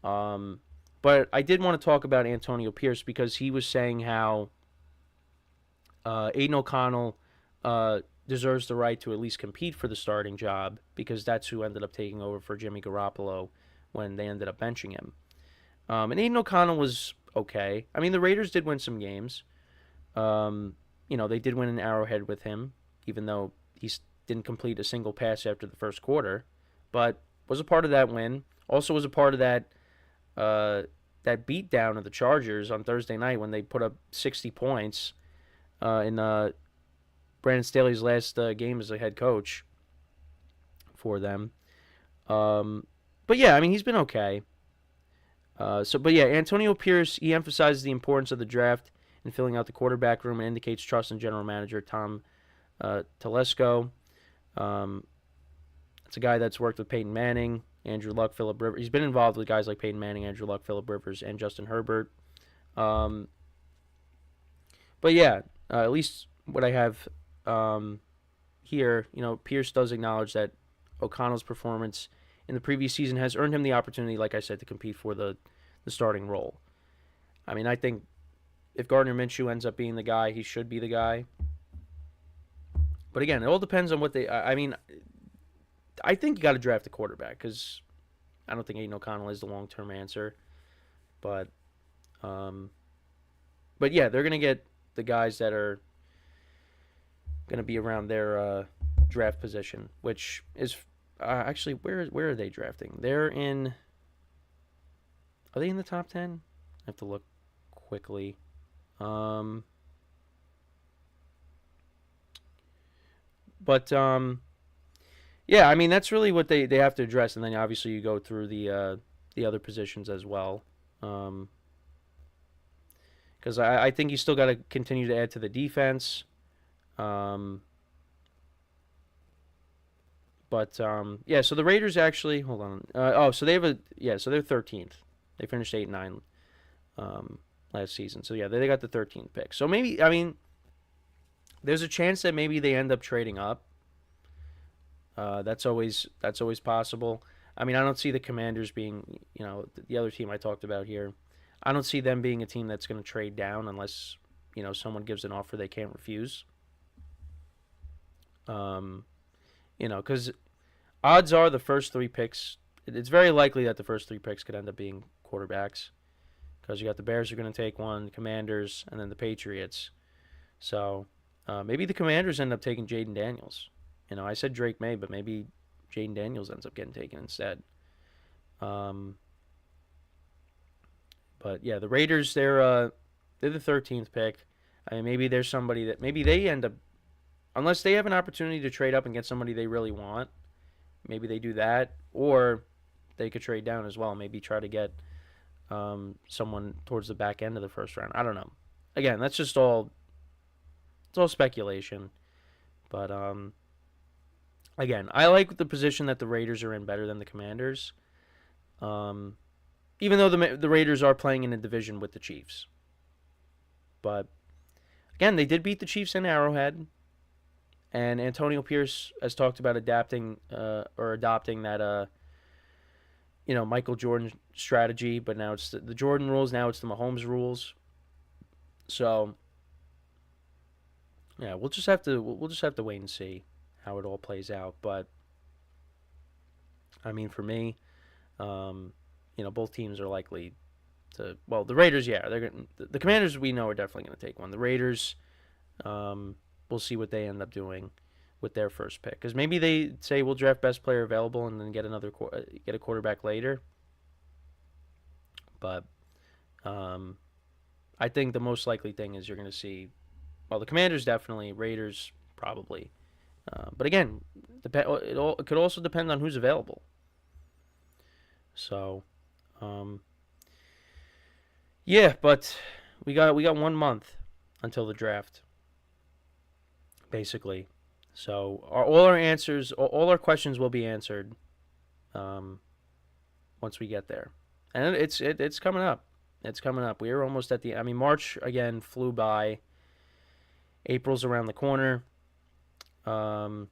But I did want to talk about Antonio Pierce because he was saying how AidanO'Connell deserves the right to at least compete for the starting job because that's who ended up taking over for Jimmy Garoppolo when they ended up benching him. And AidanO'Connell was okay. I mean, the Raiders did win some games. They did win an Arrowhead with him, even though he didn't complete a single pass after the first quarter, but was a part of that win. Also was a part of that beatdown of the Chargers on Thursday night when they put up 60 points in Brandon Staley's last game as a head coach for them. But yeah, I mean, he's been okay. Antonio Pierce, he emphasizes the importance of the draft in filling out the quarterback room and indicates trust in general manager Tom Telesco. It's a guy that's worked with Peyton Manning, Andrew Luck, Phillip Rivers. He's been involved with guys like Peyton Manning, Andrew Luck, Phillip Rivers, and Justin Herbert. At least what I have here, Pierce does acknowledge that O'Connell's performance in the previous season has earned him the opportunity, like I said, to compete for the starting role. I mean, I think if Gardner Minshew ends up being the guy, he should be the guy. But again, it all depends on what they... I think you got to draft a quarterback because I don't think AidanO'Connell is the long-term answer. But yeah, they're going to get the guys that are going to be around their draft position, which is actually where are they drafting? They're in. Are they in the top 10? I have to look quickly. Yeah, I mean that's really what they have to address, and then obviously you go through the other positions as well. Because I think you still got to continue to add to the defense. So the Raiders actually, hold on. So they have so they're 13th. They finished 8-9 last season. So yeah, they got the 13th pick. So maybe, I mean, there's a chance that maybe they end up trading up. That's always possible. I mean, I don't see the Commanders being, the other team I talked about here. I don't see them being a team that's going to trade down unless, someone gives an offer they can't refuse. Because odds are the first three picks, it's very likely that the first three picks could end up being quarterbacks. Because you got the Bears are going to take one, Commanders, and then the Patriots. So maybe the Commanders end up taking Jaden Daniels. I said Drake May, but maybe Jaden Daniels ends up getting taken instead. But yeah, the Raiders, they're the 13th pick. I mean, maybe there's somebody that maybe they end up, unless they have an opportunity to trade up and get somebody they really want, maybe they do that, or they could trade down as well. Maybe try to get someone towards the back end of the first round. I don't know. Again, that's just all. It's all speculation, but again, I like the position that the Raiders are in better than the Commanders. Even though the Raiders are playing in a division with the Chiefs. But, again, they did beat the Chiefs in Arrowhead. And Antonio Pierce has talked about adopting that, Michael Jordan strategy. But now it's the Jordan rules. Now it's the Mahomes rules. So, yeah, we'll just have to wait and see how it all plays out. But, I mean, for me, both teams are likely to. Well, the Raiders, yeah, they're going. The Commanders, we know, are definitely going to take one. The Raiders, we'll see what they end up doing with their first pick, because maybe they say we'll draft best player available and then get a quarterback later. But I think the most likely thing is you're going to see. Well, the Commanders definitely, Raiders probably, But again, it could also depend on who's available. So, yeah, but we got 1 month until the draft, basically. So all our questions will be answered once we get there, and it's coming up. It's coming up. We are almost at the. I mean, March again flew by. April's around the corner. We're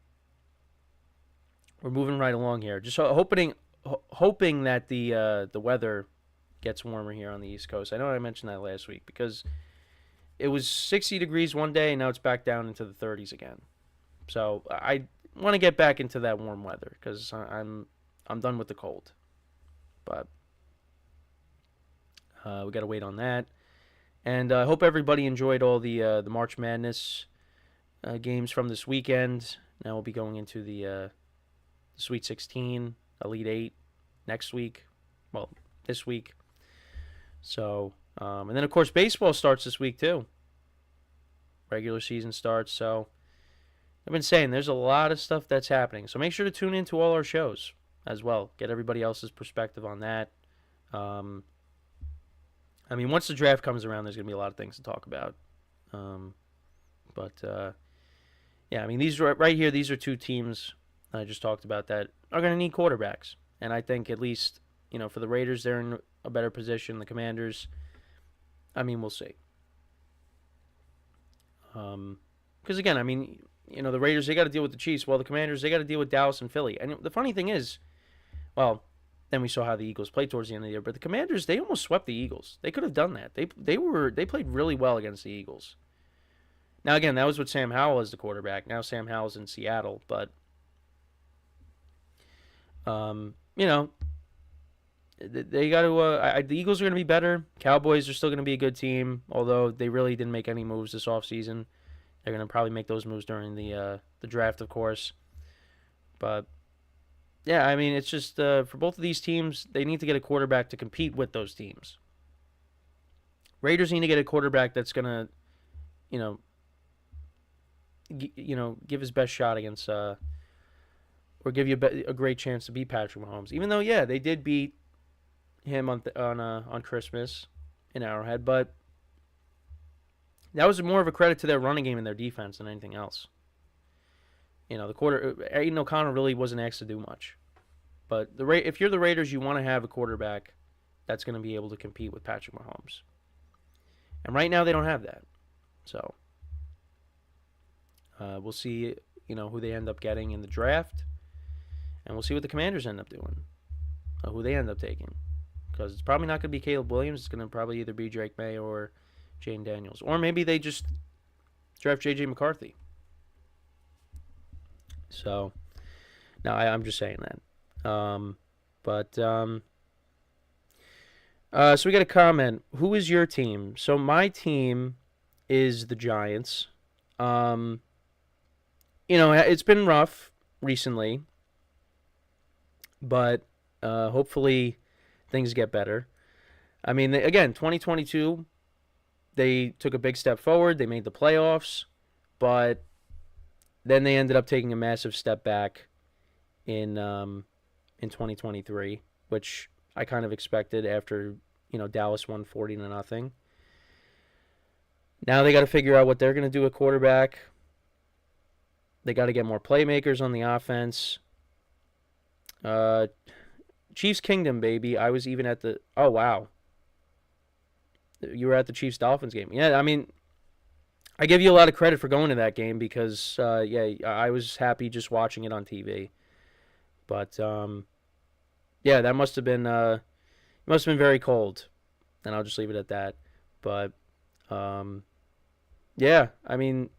moving right along here. Just hoping that the weather gets warmer here on the East Coast. I know I mentioned that last week because it was 60 degrees one day and now it's back down into the 30s again. So I want to get back into that warm weather because I'm done with the cold. But we got to wait on that. And I hope everybody enjoyed all the March Madness games from this weekend. Now we'll be going into the Sweet 16, Elite 8 next week. Well, this week. So, and then of course baseball starts this week too. Regular season starts. So I've been saying there's a lot of stuff that's happening. So make sure to tune into all our shows as well. Get everybody else's perspective on that. I mean, once the draft comes around, there's going to be a lot of things to talk about. Yeah, I mean, these are two teams I just talked about that are going to need quarterbacks. And I think at least, for the Raiders, they're in a better position. The Commanders, I mean, we'll see. Because, again, I mean, the Raiders, they got to deal with the Chiefs. Well, the Commanders, they got to deal with Dallas and Philly. And the funny thing is, well, then we saw how the Eagles played towards the end of the year. But the Commanders, they almost swept the Eagles. They could have done that. They played really well against the Eagles. Now, again, that was with Sam Howell as the quarterback. Now Sam Howell's in Seattle. But, they got to. The Eagles are going to be better. Cowboys are still going to be a good team, although they really didn't make any moves this offseason. They're going to probably make those moves during the draft, of course. But, yeah, I mean, it's just for both of these teams, they need to get a quarterback to compete with those teams. Raiders need to get a quarterback that's going to, give his best shot against, or give you a great chance to beat Patrick Mahomes. Even though, yeah, they did beat him on Christmas in Arrowhead, but that was more of a credit to their running game and their defense than anything else. AidanO'Connell really wasn't asked to do much. But if you're the Raiders, you want to have a quarterback that's going to be able to compete with Patrick Mahomes. And right now they don't have that. So we'll see, who they end up getting in the draft. And we'll see what the Commanders end up doing. Who they end up taking. Because it's probably not going to be Caleb Williams. It's going to probably either be Drake May or Jane Daniels. Or maybe they just draft J.J. McCarthy. So, no, I'm just saying that. So we got a comment. Who is your team? So my team is the Giants. It's been rough recently, but hopefully things get better. I mean, again, 2022, they took a big step forward. They made the playoffs, but then they ended up taking a massive step back in 2023, which I kind of expected after, Dallas won 40-0. Now they got to figure out what they're going to do at quarterback. They got to get more playmakers on the offense. Chiefs Kingdom, baby. I was even at the... Oh, wow. You were at the Chiefs-Dolphins game. Yeah, I mean, I give you a lot of credit for going to that game because, I was happy just watching it on TV. But, yeah, that must have been very cold, and I'll just leave it at that. But, yeah, I mean,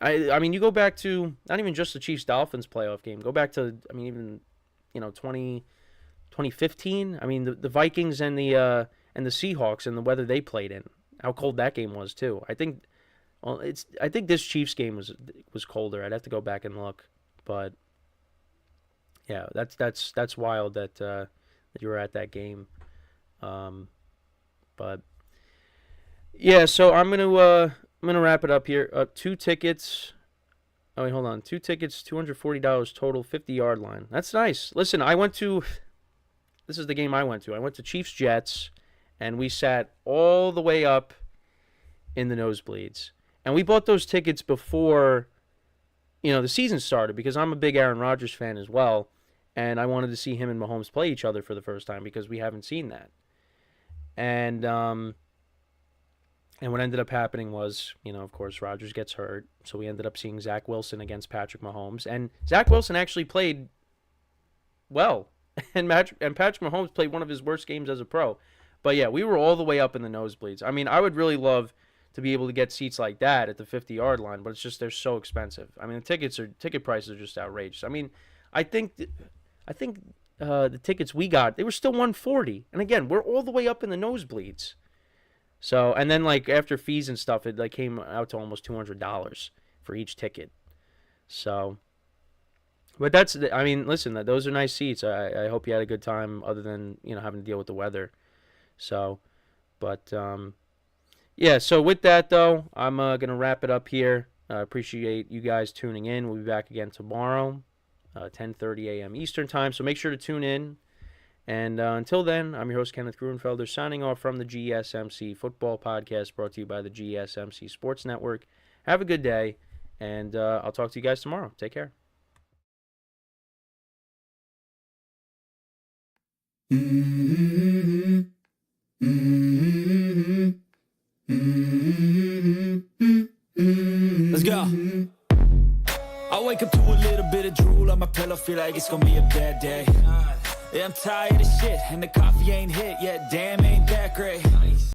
you go back to not even just the Chiefs-Dolphins playoff game. Go back to, even 2015. I mean, the Vikings and the Seahawks and the weather they played in, how cold that game was too. I think this Chiefs game was colder. I'd have to go back and look, but yeah, that's wild that you were at that game. But yeah, so I'm gonna wrap it up here. 2 tickets Oh, wait, hold on. 2 tickets, $240 total, 50-yard line. That's nice. Listen, this is the game I went to. I went to Chiefs-Jets, and we sat all the way up in the nosebleeds. And we bought those tickets before, the season started, because I'm a big Aaron Rodgers fan as well, and I wanted to see him and Mahomes play each other for the first time because we haven't seen that. And what ended up happening was, of course, Rodgers gets hurt, so we ended up seeing Zach Wilson against Patrick Mahomes, and Zach Wilson actually played well, and Patrick Mahomes played one of his worst games as a pro. But yeah, we were all the way up in the nosebleeds. I mean, I would really love to be able to get seats like that at the 50-yard line, but it's just they're so expensive. I mean, the ticket prices are just outrageous. I mean, I think the tickets we got, they were still $140, and again, we're all the way up in the nosebleeds. So, and then after fees and stuff, it came out to almost $200 for each ticket. So, but listen, those are nice seats. I hope you had a good time, other than having to deal with the weather. So, but yeah. So with that though, I'm gonna wrap it up here. I appreciate you guys tuning in. We'll be back again tomorrow, 10:30 a.m. Eastern time. So make sure to tune in. And until then, I'm your host, Kenneth Gruenfelder, signing off from the GSMC Football Podcast, brought to you by the GSMC Sports Network. Have a good day, and I'll talk to you guys tomorrow. Take care.
Let's go. I wake up to a little bit of drool on my pillow, feel like it's gonna be a bad day. Yeah, I'm tired of shit, and the coffee ain't hit yet, damn, ain't that great.